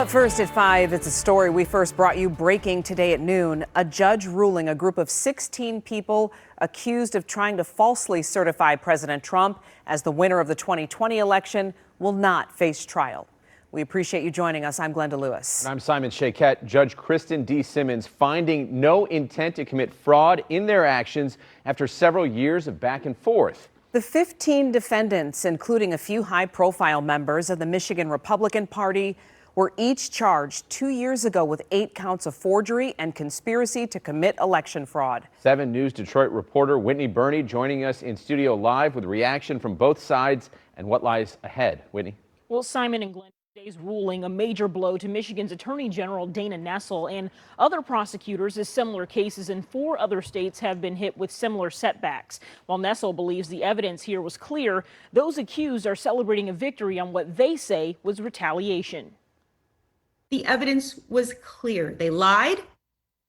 But first at 5, it's a story we first brought you breaking today at noon. A judge ruling a group of 16 people accused of trying to falsely certify President Trump as the winner of the 2020 election will not face trial. We appreciate you joining us. I'm Glenda Lewis. And I'm Simon Shaquette. Judge Kristen D. Simmons finding no intent to commit fraud in their actions after several years of back and forth. The 15 defendants, including a few high-profile members of the Michigan Republican Party, were each charged 2 years ago with 8 counts of forgery and conspiracy to commit election fraud. 7 News Detroit reporter Whitney Burney joining us in studio live with reaction from both sides and what lies ahead. Whitney. Well, Simon and Glenn, today's ruling a major blow to Michigan's Attorney General Dana Nessel and other prosecutors as similar cases in 4 other states have been hit with similar setbacks. While Nessel believes the evidence here was clear, those accused are celebrating a victory on what they say was retaliation. The evidence was clear. They lied,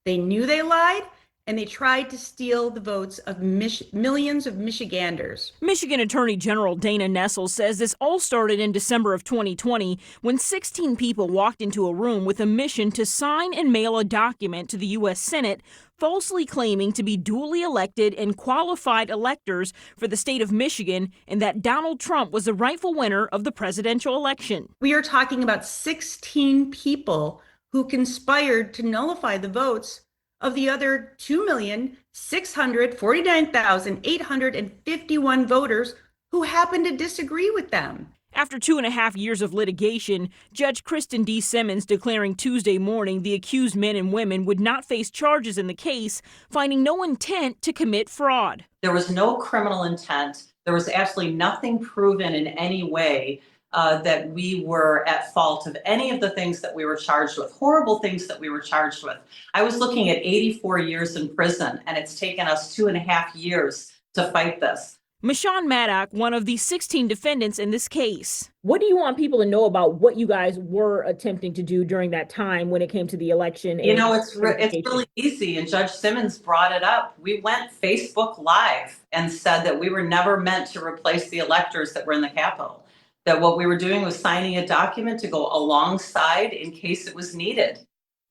they knew they lied, and they tried to steal the votes of millions of Michiganders. Michigan Attorney General Dana Nessel says this all started in December of 2020 when 16 people walked into a room with a mission to sign and mail a document to the U.S. Senate falsely claiming to be duly elected and qualified electors for the state of Michigan and that Donald Trump was the rightful winner of the presidential election. We are talking about 16 people who conspired to nullify the votes of the other 2,649,851 voters who happened to disagree with them. After 2.5 years of litigation, Judge Kristen D. Simmons declaring Tuesday morning the accused men and women would not face charges in the case, finding no intent to commit fraud. There was no criminal intent. There was absolutely nothing proven in any way that we were at fault of any of the things that we were charged with, horrible things that we were charged with. I was looking at 84 years in prison, and it's taken us 2.5 years to fight this. Michonne Maddock, one of the 16 defendants in this case. What do you want people to know about what you guys were attempting to do during that time when it came to the election? You know, it's really easy, and Judge Simmons brought it up. We went Facebook Live and said that we were never meant to replace the electors that were in the Capitol, that what we were doing was signing a document to go alongside in case it was needed.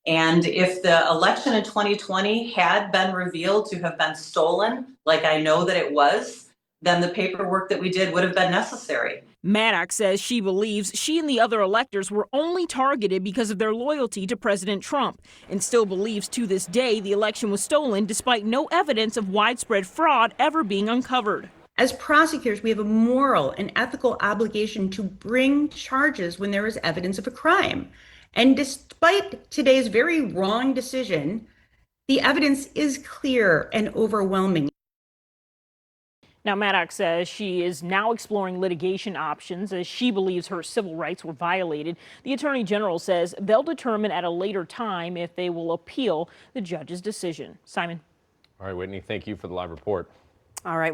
And if the election in 2020 had been revealed to have been stolen, like I know that it was, then the paperwork that we did would have been necessary. Maddox says she believes she and the other electors were only targeted because of their loyalty to President Trump and still believes to this day the election was stolen despite no evidence of widespread fraud ever being uncovered. As prosecutors, we have a moral and ethical obligation to bring charges when there is evidence of a crime. And despite today's very wrong decision, the evidence is clear and overwhelming. Now, Maddox says she is now exploring litigation options as she believes her civil rights were violated. The Attorney General says they'll determine at a later time if they will appeal the judge's decision. Simon. All right, Whitney, thank you for the live report. All right.